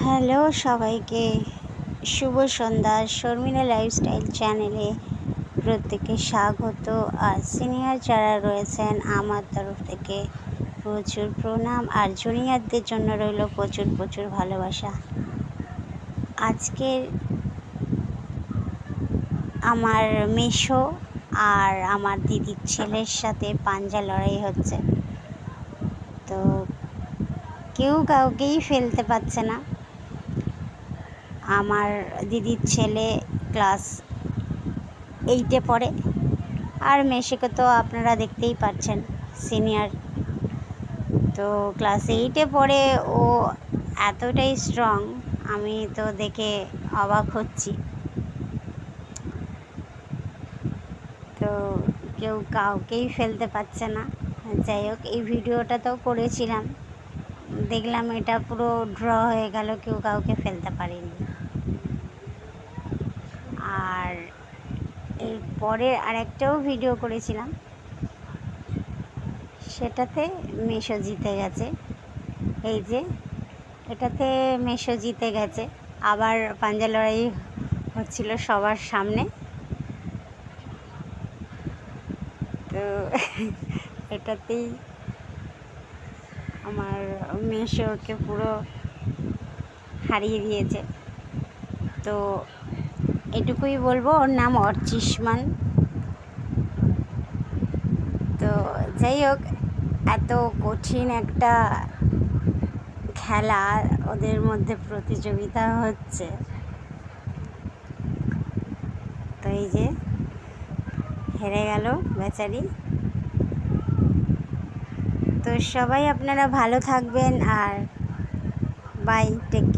Hello সবাইকে, শুভ সন্ধ্যা। Sharmila lifestyle চ্যানেলে প্রত্যেককে স্বাগত। আর সিনিয়র যারা রয়েছেন আমার তরফ থেকে প্রচুর প্রণাম, আর জুনিয়রদের জন্য রইল প্রচুর প্রচুর ভালোবাসা। আজকের আমার মেশো আর আমার দিদির ছেলের সাথে পাঞ্জা লড়াই হচ্ছে। তো কেউ কাউকেই ফেলতে পারছে না। আমার দিদির ছেলে ক্লাস 8-এ পড়ে, আর মেশোকে তো আপনারা দেখতেই পাচ্ছেন, সিনিয়র। তো ক্লাস 8-এ পড়ে, ও এতটাই স্ট্রং, আমি তো দেখে অবাক হচ্ছি। তো কেউ কাউকেই ফেলতে পারছে না। যাই হোক, এই ভিডিওটা তো করেছিলাম, দেখলাম এটা পুরো ড্র হয়ে গেল, কেউ কাউকে ফেলতে পারেনি। আর এর পরের আরেকটাও ভিডিও করেছিলাম, সেটাতে মেশো জিতে গেছে। এই যে এটাতে মেশো জিতে গেছে, আবার পাঞ্জা লড়াই হচ্ছিল সবার সামনে। তো এটাতেই আমার মেশোকে পুরো হারিয়ে দিয়েছে। তো এটুকুই বলবো, ওর নাম অর্চিষ্মান। তো যাই হোক, এত কঠিন একটা খেলা, ওদের মধ্যে প্রতিযোগিতা হচ্ছে। তো এই যে হেরে গেল বেচারি। তো সবাই আপনারা ভালো থাকবেন, আর বাই, টেক কেয়ার।